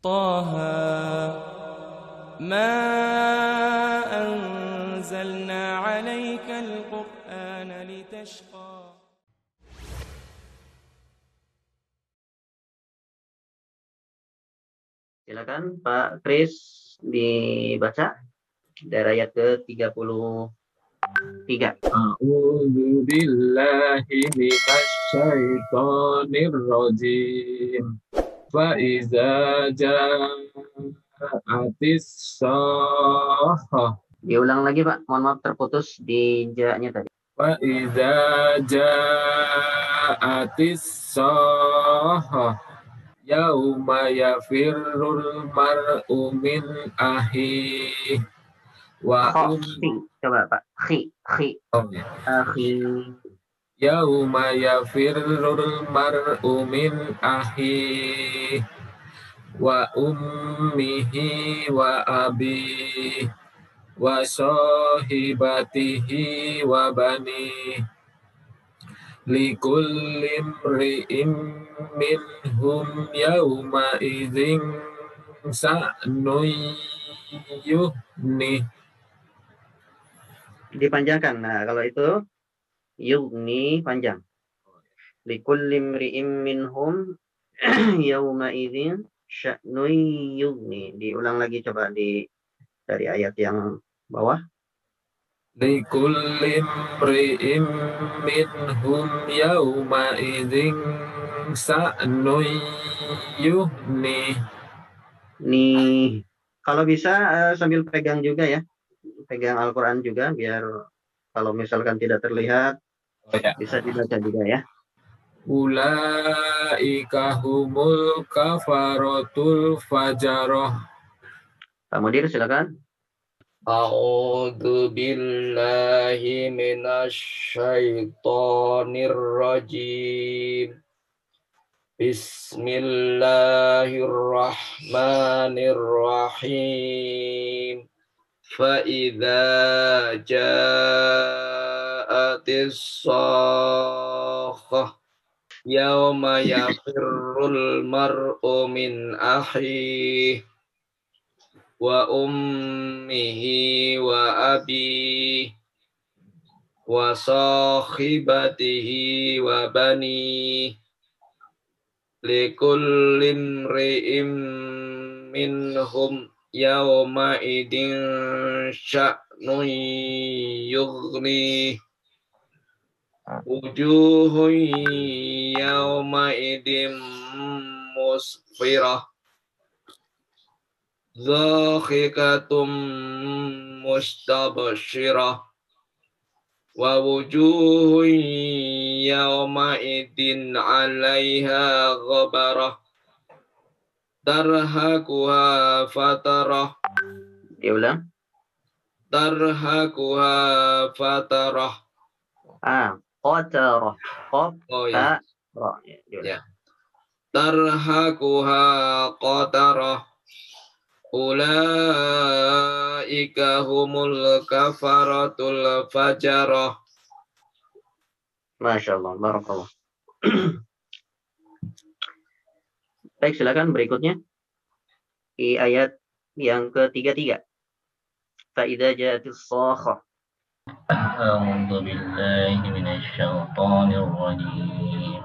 طه ما أنزلنا عليك القرآن لتشقى. Silakan Pak Kris dibaca dari ayat ke-33. A'udzu billahi minasyaitonir rajim. Fa iza ja'atis sahah. Diulang lagi Pak, mohon maaf terputus di ja-nya tadi. Fa iza ja'atis sahah. Yauma yafirrul mar'u min ahihi wa Coba Pak, khi. Akhi. Yauma yafirrul mar'u min ahihi wa ummihi wa abihi wa sahibatihi wa banihi likulli imri'in minhum yawma idzin sa'nun yughni. Dipanjangkan. Nah, kalau itu yughni panjang. Likulli imri'in minhum yawma idzin sya'nun yughni. Diulang lagi coba dari ayat yang bawah. Likulli imri'in minhum yawma idzin sa'nun yughni. Nih, kalau bisa sambil pegang juga ya. Pegang Al-Quran juga biar kalau misalkan tidak terlihat bisa dibaca juga ya. Ulaika humul kafaratul fajarah. Pak Mudir silakan. A'udzu billahi minasyaitonir rajim. Bismillahirrahmanirrahim. Fa idza ja'atis shakhah yauma yafirrul mar'u min akhihi wa ummihi wa abihi wa sahibatihi wa banihi likulli imri'in minhum yawma idin sya'nun yughni wujuhun yawma idin musfirah dhahikatum mustabshirah wa wujuhun yawma idin 'alaiha ghabarah tarhaquha fatarah. Diulang. Tarhaquha fatarah. Qatarah. Oh ya. Diulang. Tarhaquha qatarah. Ulaika humul kafaratul fajarah. Masya Allah, barakallah. Baik, silakan berikutnya di ayat yang ke-33. Fa'idza ja'atis shakhah. A'udzu billahi minasyaitonir rajim.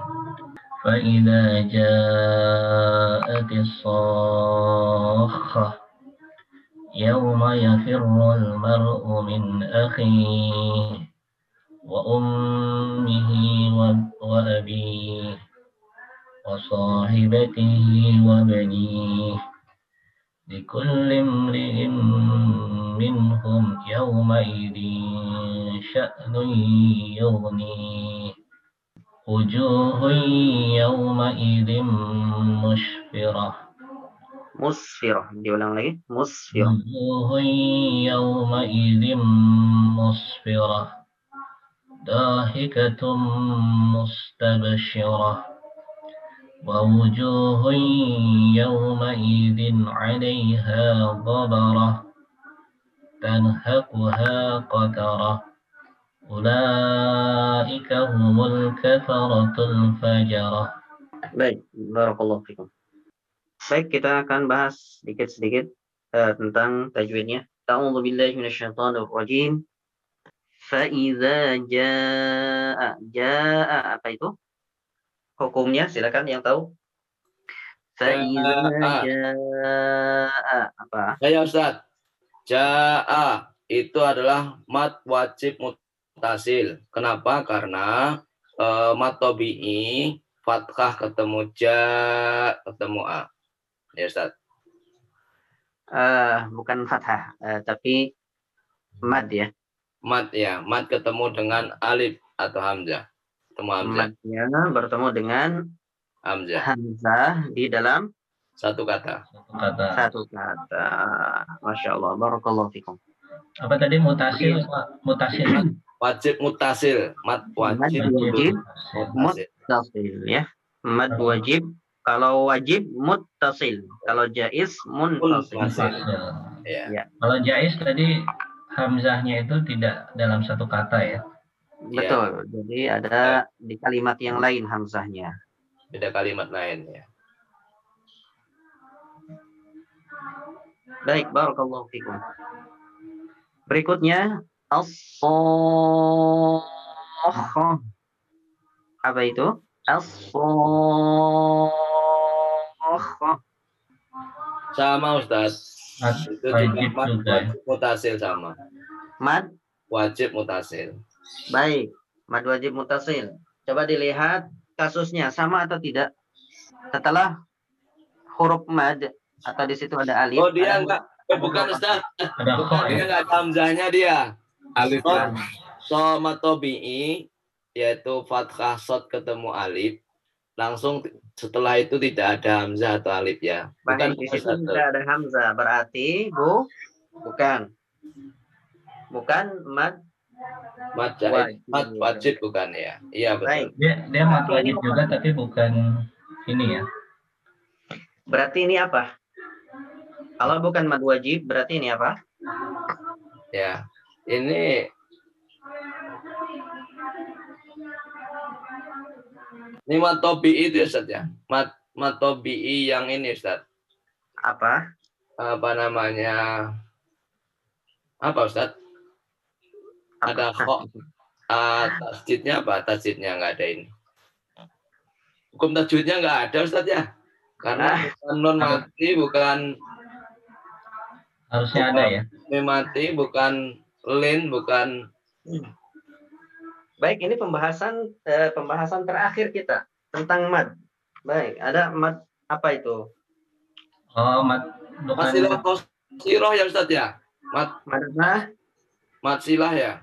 Fa'idza ja'atis shakhah yauma yafirrul mar'u min akhihi wa ummihi wa abihi wa sahibatihi wa banihi likulli imri'in minhum yawma idin sya'nun yughni wujuhun yawma idin Musfirah. Diulang lagi. Musfirah. wujuhun yawma idin musfirah dahikatum mustabshirah wa wujuhun yawma idin 'alaiha ghabarah tanhaquha qatarah. Ulaika humul kafaratul fajarah. Baik, barakallahu fikum. Baik, kita akan bahas sedikit-sedikit tentang tajwidnya. A'udzu billahi minasyaitonir rajim. Fa idza jaa apa itu? Hukumnya silakan yang tahu. Fa idza Jaa. jaa apa? Saya Ustaz. Jaa itu adalah mat wajib mutasil. Kenapa? Karena mat tabi'i fathah ketemu ja ketemu a. Ya Ustaz. Bukan fathah, tapi mad ya. Mat ya, mat ketemu dengan alif atau hamzah. Ketemu hamzah. Madnya bertemu dengan Hamzah. hamzah di dalam Satu kata. Kata. satu kata. Masya Allah, barakallahu fikum. Apa tadi mutasil? Mutasil. Wajib mutasil. Mat wajib wajib mutasil. muttasil ya. Mad wajib, kalau wajib muttasil, kalau jaiz munfasil. Munfasil. Ya. Ya. Kalau jaiz tadi hamzahnya itu tidak dalam satu kata ya. Betul. Jadi ada di kalimat yang lain hamzahnya. Beda kalimat lain ya. Baik, barakallahu fikum. Berikutnya apa itu? Sama Ustaz. Mad Itu wajib juga mat juga. wajib mutasil sama. Mad Wajib mutasil. baik, mad wajib mutasil. Coba dilihat kasusnya sama atau tidak. Setelah huruf mad atau di situ ada alif. Oh dia ada enggak, bukan Ustaz. Ada kho Bukan, dia ya. enggak ada hamzahnya dia. Alif Oh. lam. Soma tobi'i yaitu fathah shad ketemu alif. Langsung setelah itu tidak ada hamzah atau alif ya. Bukan Baik, di situ Ustaz. tidak ada hamzah. Berarti bukan. Bukan mad Mat jahid, wajib. mat wajib bukan ya. Iya Baik. betul. Dia mad wajib juga tapi bukan ini ya. Berarti ini apa? Kalau bukan mad wajib, berarti ini apa? Ya. Ini mat tobi'i itu Ustaz ya. Mat tobi'i yang ini Ustaz. Apa? Apa namanya? Apa Ustaz? Ada kok. Tasjidnya apa? Tasjidnya nggak ada ini. Hukum tajwidnya nggak ada Ustaz ya. Karena bukan non mati, bukan Harusnya ada ya. mim mati, bukan lin, bukan. Baik, ini pembahasan terakhir kita tentang mad. Baik, ada mad apa itu? Oh, mad bukan Masilah qasirah ya Ustaz ya. Mad apa? Mat silah ya.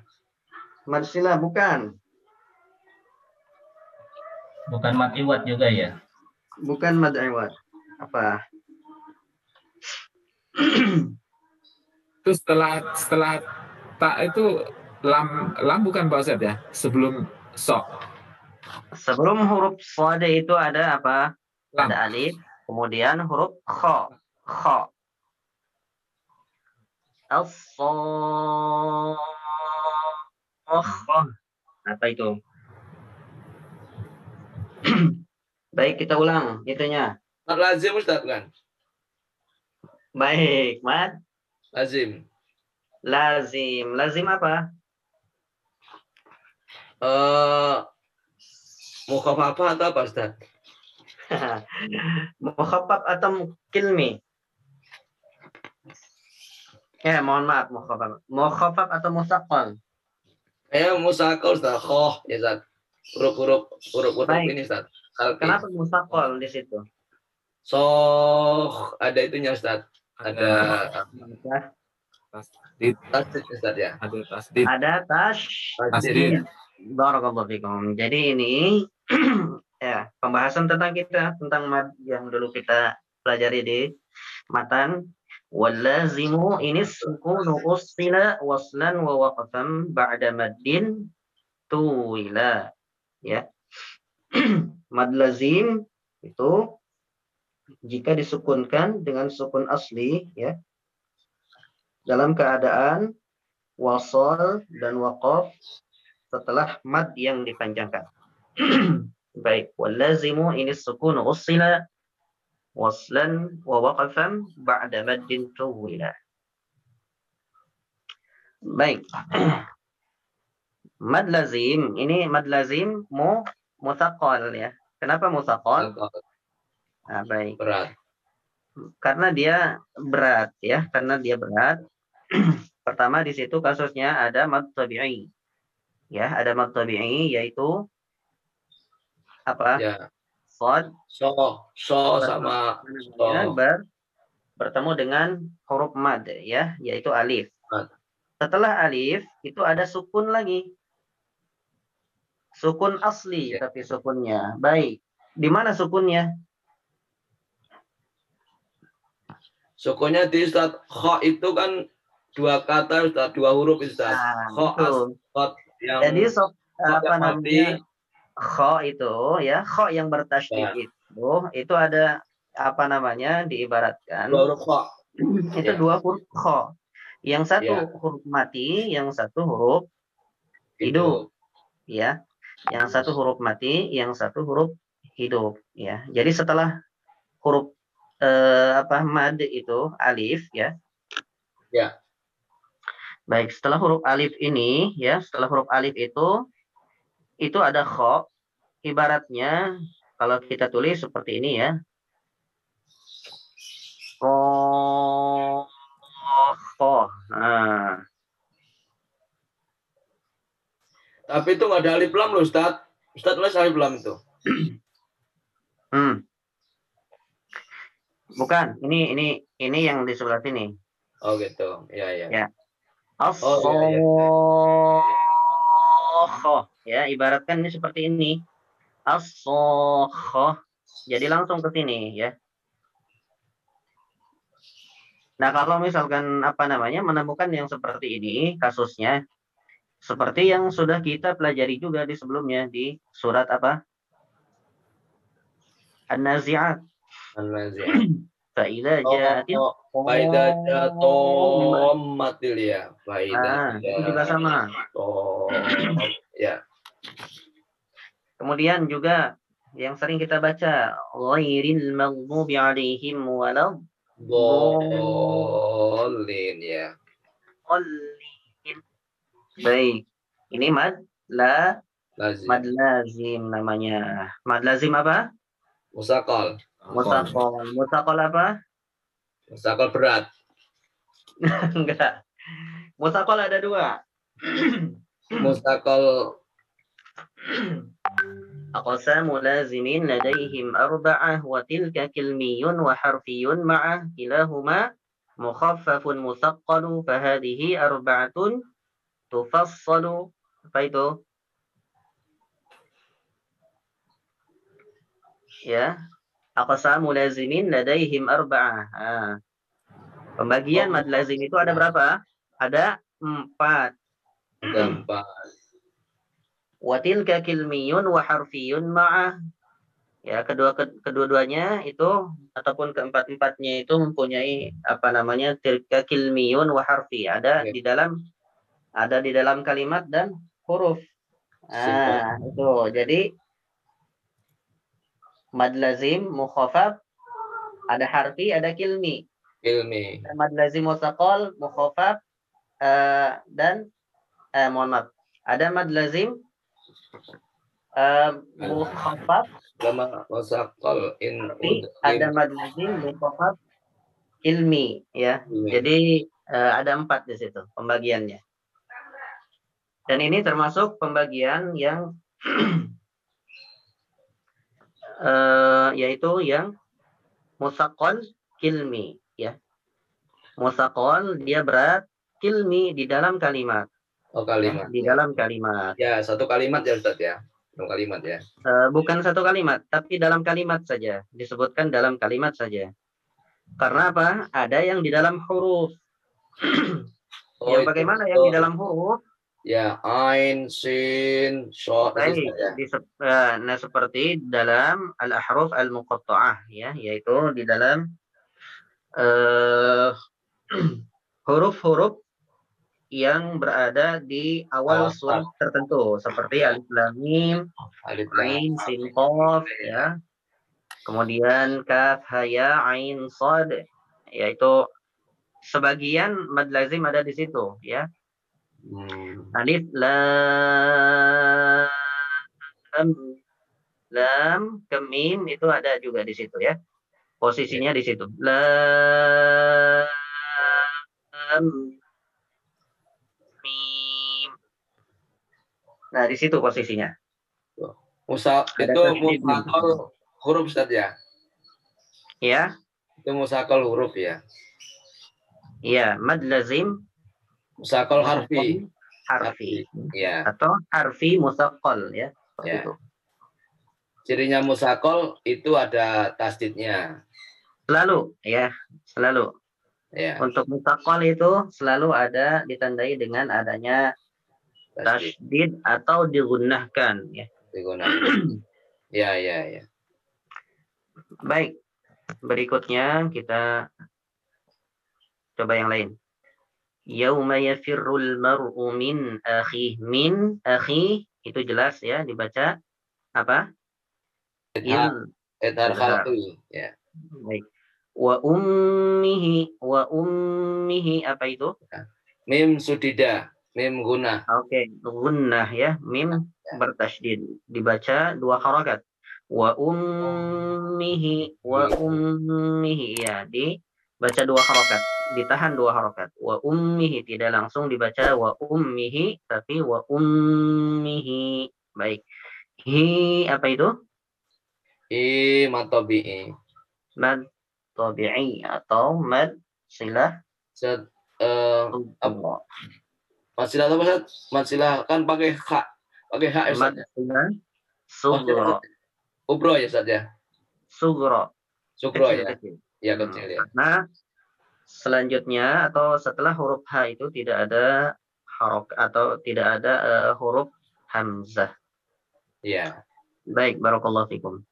Mad silah bukan. bukan mad iwad juga ya. Bukan mad iwad. Apa? Itu setelah tak itu lam bukan Pak Ustaz ya? Sebelum sok. Sebelum huruf shad itu ada apa? Lam. Ada alif, kemudian huruf kha. Kha. Apa itu? Baik, kita ulang itunya. Mat lazim Ustaz kan? Baik, mad Lazim. lazim. Lazim apa? Mukhafafah atau apa Ustaz? Mukhaffaf atau kilmi? Ya, mohon maaf, mukhaffaf. Mukhaffaf atau musaqqal? Musakal Ustaz. Khoh ya Ustaz. Huruf Baik. ini Ustaz. Khalqi. Kenapa musaqqal di situ? Soh ada itunya Ustaz. Ada Tasdid. tasdid Ustaz ya. Ada tasdid. Ada Tasdid. Barakallahu fikum. Jadi ini ya, pembahasan tentang mad yang dulu kita pelajari di matan. Wallazimu ini sukunu usila waslan wa waqfan ba'da maddin tuwila. Ya. Mad lazim itu jika disukunkan dengan sukun asli ya dalam keadaan wasal dan waqaf setelah mad yang dipanjangkan. Baik, wallazimu ini sukun usila waslan wa waqafan ba'da maddin tuwila. Baik. Mad lazim, ini mad lazim mutsaqal ya. Kenapa mutsaqal? Nah, baik. Berat. Karena dia berat ya, karena dia berat. Pertama di situ kasusnya ada mad tabi'i. Ya, ada mad tabi'i yaitu apa? Ya. Shad So sama so. bertemu dengan huruf mad ya, yaitu alif. Mad. Setelah alif itu ada sukun lagi. Sukun asli Ya. tapi sukunnya. Baik. Di mana sukunnya? Sukunya di Ustaz. Kha itu kan dua kata Ustaz, dua huruf Ustaz. Kha asqat yang jadi apa yang namanya? Kha itu ya, kha yang bertasydid itu ada apa namanya? Diibaratkan dua huruf kha. Itu dua huruf kha. Yang satu huruf mati, yang satu huruf hidup. Ya. Yang satu huruf mati, yang satu huruf hidup ya. Jadi setelah huruf mad itu alif ya. Ya. Baik, setelah huruf alif ini ya, setelah huruf alif itu ada kha. Ibaratnya kalau kita tulis seperti ini ya. Kha. Nah. Tapi itu nggak ada alif lam loh Ustaz. Ustaz tulis alif lam itu. Bukan, ini yang di sebelah sini. Oh gitu. Ya. Ya. Ya, ibaratkan ini seperti ini. As-sokhoh. Jadi langsung ke sini ya. Nah, kalau misalkan menemukan yang seperti ini kasusnya seperti yang sudah kita pelajari juga di sebelumnya di surat apa? An-Nazi'at. Fa'idza ja'atil matil ya. Itu juga sama. Ya. Kemudian juga yang sering kita baca ghairil maghdubi 'alaihim waladdallin ya. Baik. Ini mad lazim namanya. Mad lazim apa? Mutsaqal. Mutsaqal apa? Mutsaqal berat. Enggak. Mutsaqal ada dua. Mutsaqal aqsamu lazimin ladaihim arba'ah wa tilka kilmiyun wa harfiyun ma'ah kilahuma mukhaffafun musaqqalu fahadihi arba'atun tufassalu. Apa itu? Ya. Aqsamu lazimin ladaihim arba'ah. Pembagian mad lazim itu ada berapa? Ada 4. Wa tilka kilmiyun wa harfiyun ma'ah. Ya, kedua-duanya itu ataupun keempat-empatnya itu mempunyai tilka kilmiyun wa harfi. Ada di dalam kalimat dan huruf. Itu. Jadi mad lazim mukhaffaf ada harfi, ada kilmi. Mad lazim mutsaqal mukhaffaf dan mohon maaf. Ada mad lazim mukhaffaf lama mutsaqal ada mad lazim mukhaffaf ilmi ya. Jadi ada 4 di situ pembagiannya. Dan ini termasuk pembagian yang yaitu yang mutsaqal kilmi ya. Mutsaqal dia berat, kilmi di dalam kalimat. Kalimat. Di dalam kalimat. Ya, satu kalimat ya Ustaz ya. Satu kalimat ya. Bukan satu kalimat, tapi dalam kalimat saja. Disebutkan dalam kalimat saja. Karena apa? Ada yang di dalam huruf. Yang bagaimana yang di dalam huruf? Ya, ain, sin, shad. Nah, seperti dalam al-ahruf al-muqatta'ah ya, yaitu di dalam huruf-huruf yang berada di awal surat tertentu seperti alif lam mim, ain, sin, qaf ya. Kemudian kaf, ha, ya, ain, shad, yaitu sebagian mad lazim ada di situ, ya. Alif, lam, lam, ke mim itu ada juga di situ, ya. Posisinya di situ. Lam, mim. Nah, di situ posisinya. Itu musakol huruf Ustaz ya? Ya. Itu musakol huruf ya? Iya, mad lazim. Musakol harfi. Harfi. Ya. Atau harfi musaqqal, ya. Seperti Ya. itu. Cirinya musakol itu ada tasdidnya. Selalu, ya. Selalu. Ya. Untuk musaqqal itu selalu ada ditandai dengan adanya tasdid atau digunnahkan, ya. Digunakan. Ya, ya, ya. Baik. Berikutnya kita coba yang lain. Yauma yafirrul mar'u min akhi. Min akhi itu jelas ya dibaca apa? Idhar khalqi, ya. Baik. Wa ummihi apa itu? Mim sudida, mim guna. Oke, gunnah ya, mim bertasydid. Dibaca 2 harakat. Wa ummihi ya, dibaca 2 harakat. Ditahan 2 harakat. Wa ummihi tidak langsung dibaca wa ummihi tapi wa ummihi. Baik. Hi apa itu? I matobi'i. Mad tabi'i atau mad silah apa? Masilah apa Ustaz? Masilah kan pakai hak. Pakai hak Ustaz. Mad silah sugro. Ubro ya Ustaz ya? Sugro. Sugro ya. Kecil. Ya kecil ya. Nah, selanjutnya atau setelah huruf H itu tidak ada harok atau tidak ada huruf hamzah. Iya. Baik, barakallahu fikum.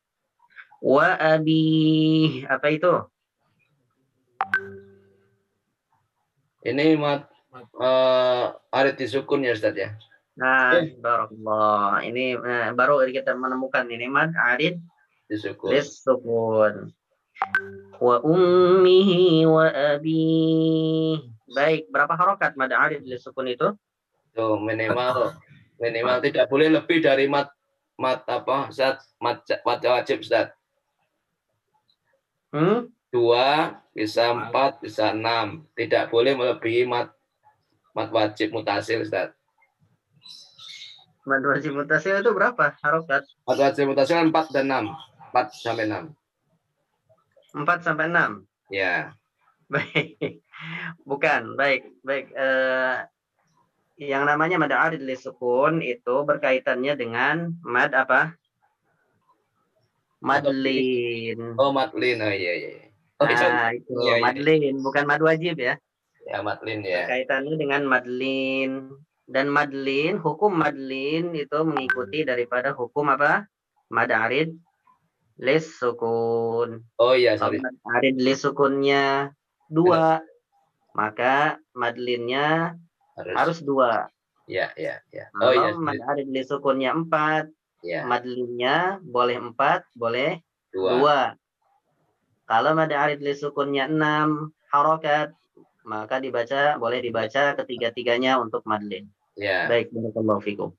Wa abi apa itu? Ini arid disukun ya Ustaz ya. Nah, barakallah. Ini baru kita menemukan ini mad arid disukun. Wa ummihi wa abi. Baik, berapa harokat mad arid disukun itu? Tuh, minimal tidak boleh lebih dari mat apa Ustaz? Mat wajib Ustaz. 2 bisa 4 bisa 6. Tidak boleh melebihi mat wajib mutasil Ustaz. Mad wajib mutasil itu berapa harokat? Mat wajib mutasil 4 dan 6. 4 sampai 6. 4 sampai 6. Ya. Baik. Bukan, baik. Yang namanya mad arid lisukun itu berkaitannya dengan mad apa? Madlin. Oh, madlin. Oh iya. Oh, itu iya. Madlin, bukan mad wajib ya. Ya, madlin ya. Berkaitannya dengan madlin. Dan madlin, hukum madlin itu mengikuti daripada hukum apa? Mad arid lisukun. Oh iya, sorry. Kalau mad arid lisukunnya 2, maka madlinnya harus 2. Ya. Oh iya. Mad arid lisukunnya 4. Ya. Madlinnya boleh 4, boleh 2. Kalau mad arid lisukunnya 6 harokat, maka boleh dibaca ketiga-tiganya untuk madlin. Ya. Baik, barakallahu fikum.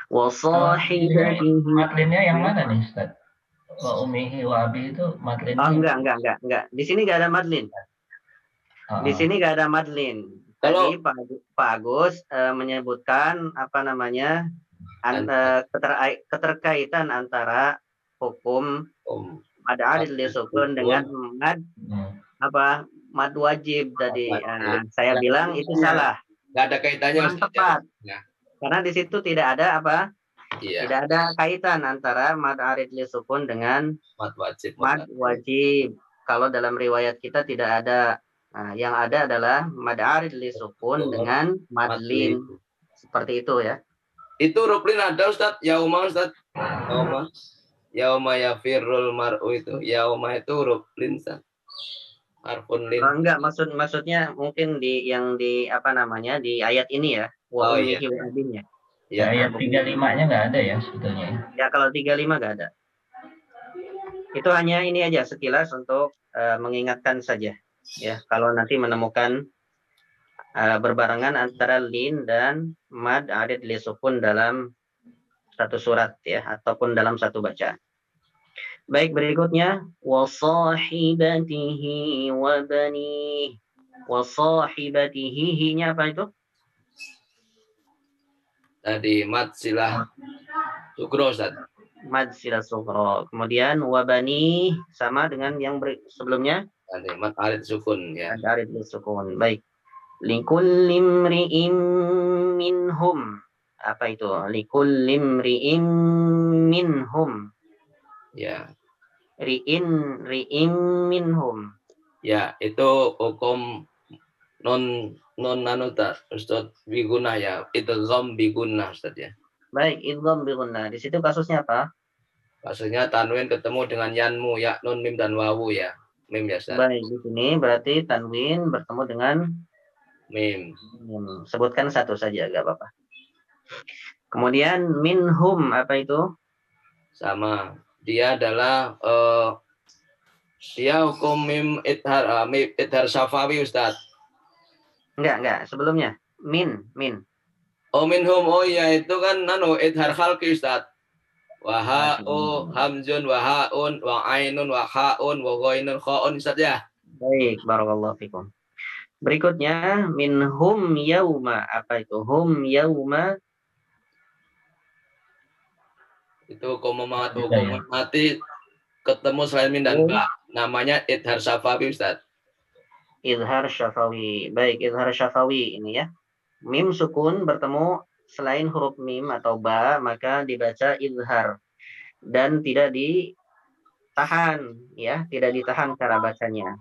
Wa sahibatihi. Madlinnya yang mana nih, Ustaz? Wa ummihi wa abi itu madlinnya. Oh, enggak. Di sini enggak ada madlin. Di sini enggak ada madlin. Tadi Pak Agus menyebutkan apa namanya? Keterkaitan antara hukum mad arid lisukun dengan mad wajib tadi. Saya bilang itu salah. Nggak ada kaitannya. Tepat. Ya. Karena di situ tidak ada apa? Iya. Tidak ada kaitan antara mad arid lisukun dengan mad wajib. Kalau dalam riwayat kita tidak ada. Nah, yang ada adalah mad arid lisukun dengan madlin. Seperti itu ya. Itu ruplin ada Ustaz, yauma Ustaz. Yauma yafirrul mar'u itu. Yauma itu ruplin Ustaz. Harfun lin. Enggak, maksudnya mungkin di apa namanya di ayat ini ya. Wa ummihi wa abinya. Ya, ayat 35-nya enggak ada ya sebetulnya. Ya, kalau 35 enggak ada. Itu hanya ini aja sekilas untuk mengingatkan saja. Ya, kalau nanti menemukan berbarengan antara lin dan mad ada di sukun dalam satu surat ya ataupun dalam satu bacaan. Baik, berikutnya wasahibatihi wa bani. Wasahibatihi nya apa itu? Tadi mat silah sukro, Ustaz. Mad sila sukro. Kemudian wabani sama dengan yang sebelumnya. Tadi mat arid sukun ya. Ada arid sukun. Baik. Likulli imri'in minhum. Apa itu? Likulli imri'in minhum. Ya. Ri'in minhum. Ya, itu hukum non anu Ustaz biguna ya. Idgham biguna Ustaz ya. Baik, idgham biguna. Di situ kasusnya apa? Kasusnya tanwin ketemu dengan yanmu ya, nun mim dan wawu ya. Mim ya Ustaz. Baik, di sini berarti tanwin bertemu dengan mim. Sebutkan satu saja, enggak apa-apa. Kemudian minhum apa itu? Sama. Dia adalah dia hukum mim idhar syafawi Ustaz. Enggak, sebelumnya. Min. Oh minhum, oh ya itu kan idhar khalqi Ustaz. Wa ha'u hamzun wa ha'un wa ainun wa ha'un wa ghainun kha'un Ustaz ya. Baik, barakallahu fikum. Berikutnya minhum yauma. Apa itu? Hum yauma. Itu hukum mati ketemu selain min dan ba. Namanya idhar syafawi Ustaz. Idhar syafawi. Baik, idhar syafawi ini ya. Mim sukun bertemu selain huruf mim atau ba, maka dibaca idhar. Dan tidak ditahan, ya. Tidak ditahan cara bacanya.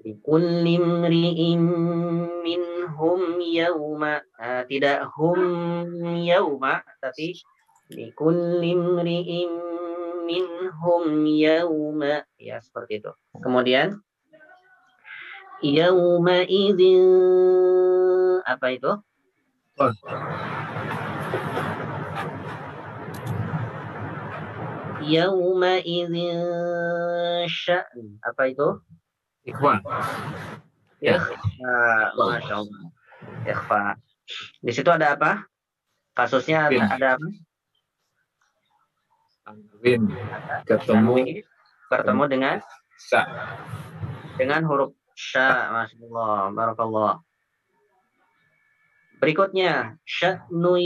Likulli imri'in minhum yauma. Tidak hum yauma, tapi likulli imri'in minhum yauma. Ya, seperti itu. Kemudian yauma idzin apa itu? Yauma idzin sya'n. Apa itu? Ikhwan. Ya. Masya Allah. Ikhfa. Di situ ada apa? Kasusnya ada apa? Tanwin ketemu dengan sa. Dengan huruf sya. Masya Allah. Barakallah. Berikutnya sya'nu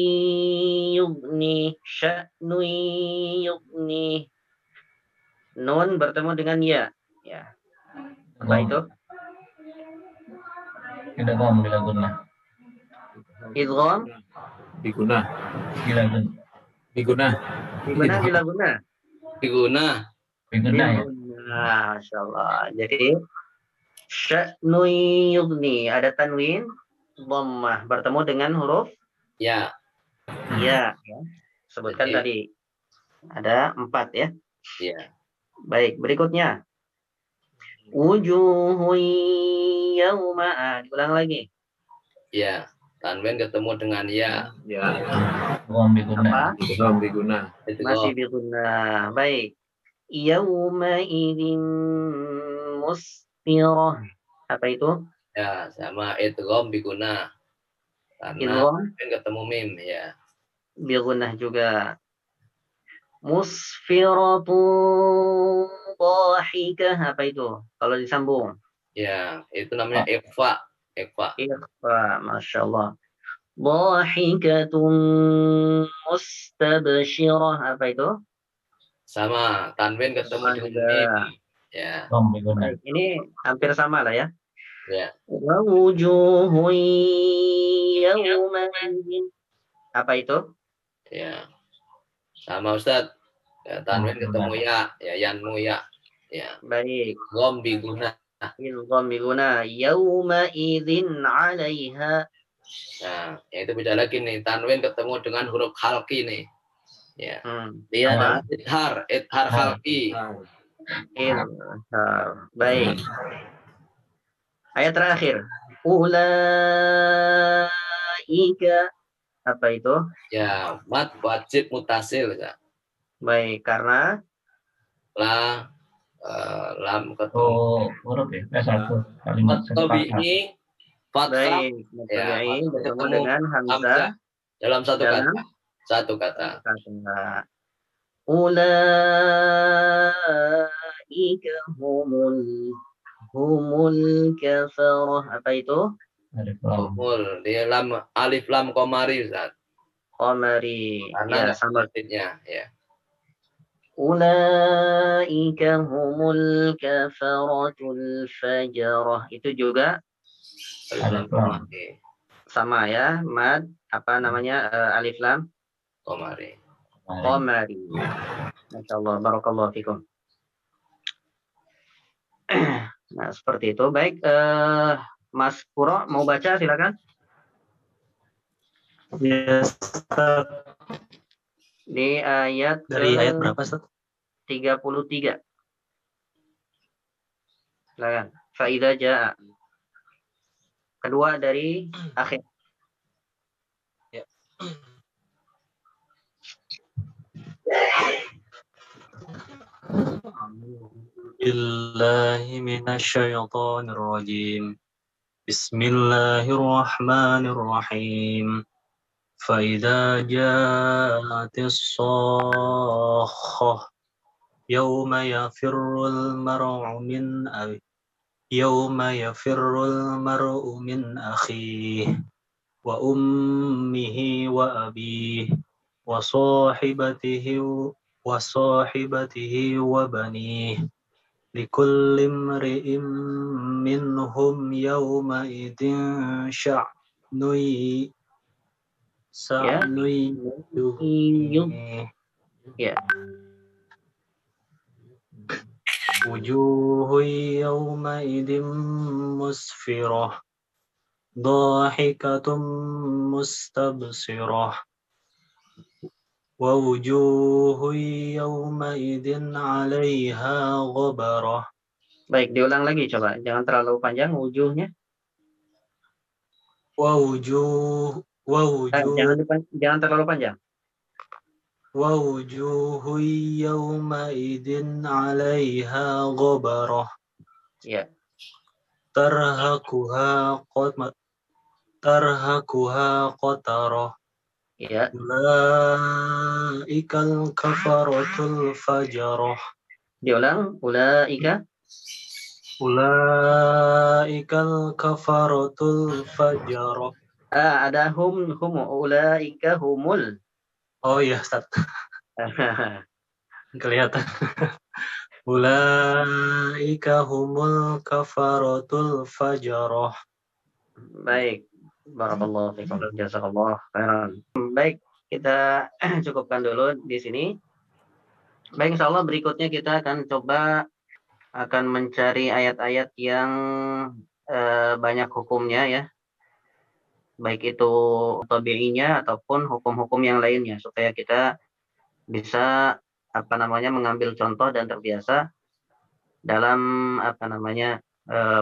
yughni. Sya'nu yughni. Nun bertemu dengan ya. Ya. Apa itu? Idgham bila gunnah. Idgham Biguna. Bila gunnah. Biguna. bila guna. Biguna. Bigunnah ya. Masya Allah. Jadi sya'nu yughni ada tanwin dhammah bertemu dengan huruf Ya. ya. Sebutkan tadi ada 4 ya. Ya. Baik, berikutnya wujuhun yauma. Diulang lagi. Ya. Tanwin ketemu dengan ya. Ya. Idgham bigunnah. Idgham biguna. Masih biguna. Baik. Yauma idzin musfirah. Apa itu? Ya, sama idgham biguna. Karena Idgham ketemu mim ya. bigunah juga. Musfiratun dhahikah. Apa itu? Kalau disambung. Ya, itu namanya ikhfa. Ikhfa. Masya Allah. Dhahikatun mustabshirah. Apa itu? Sama, tanwin ketemu dengan mim. Ya. Idgham bigunnah. Ini hampir sama lah ya. Ya. Wa wujuhun yawma idzin. Apa itu? Ya. Sama Ustaz. Ya, tanwin ketemu ya, ya yanmu ya. Ya. Baik. Idgham biguna. Idgham biguna. Yawma idzin 'alaiha. Nah, ya itu beda lagi nih. Tanwin ketemu dengan huruf khalqi nih. Ya. Dia Apa? adalah idhar khalqi. Baik. Ayat terakhir. Ulaika. Apa itu? Ya, mat wajib mutasil ya. Baik, karena La, lam ketemu. Huruf ya? Satu kalimat satu kata. Tabi'i, fathah, Baik, ya, tabi'i bertemu ketemu dengan hamzah hamzah dalam satu dalam kata. Satu kata. kata. Ulaika humul kafarah. Apa itu? Alif lam. Humul, dia lam, alif lam komari, Ustaz. Qamari. Karena Ya, nggak sama. sedikitnya, ya. Ulaika humul kafaratul fajarah. Itu juga Alif lam Alif lam. komari. sama ya, mad apa namanya alif lam Komari. qamari. Masya Allah, barakallahu fikum. Nah, seperti itu. Baik, Mas Puro mau baca silakan. Yes, Di ayat dari ayat berapa, Ustaz? 33. Silakan. Faida jaa. Kedua dari akhir. Ya. Billahi minasyaitonir rajim. Bismillahirrahmanirrahim. فإذا جاءت الصاخة يوم يفر المرء من أبيه يوم يفر المرء من أخيه وأمه وأبيه وصاحبته وبنيه لكل امرئ منهم يومئذ شأن Ya. وجوه يومئذ مسفرة ضاحكة مستبصرة ووجوه يومئذ عليها غبرة. Baik, diulang lagi coba. Jangan terlalu panjang wujuhnya. Jangan terlalu panjang. ووجوه يومئذ عليها غبرة. Ya. ترهقها قترة. Ya. أولئك الكفرة الفجرة. Diulang. Ulaika. أولئك الكفرة الفجرة. Ada ulaika humul. Oh iya, Ustaz. Kelihatan. Ulaika humul kafaratul fajarah. Baik. Barakallahu fikum. Jazakallah khairan. Baik, kita cukupkan dulu di sini. Baik, insyaallah berikutnya kita akan coba mencari ayat-ayat yang banyak hukumnya ya. Baik itu tabi'inya ataupun hukum-hukum yang lainnya supaya kita bisa mengambil contoh dan terbiasa dalam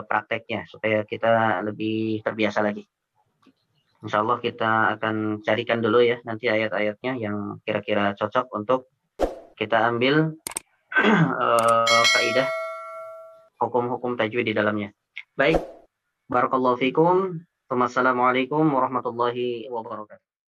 prakteknya supaya kita lebih terbiasa lagi. Insya Allah kita akan carikan dulu ya nanti ayat-ayatnya yang kira-kira cocok untuk kita ambil kaidah hukum-hukum tajwid di dalamnya. Baik, barakallahu fikum. Wassalamualaikum warahmatullahi wabarakatuh.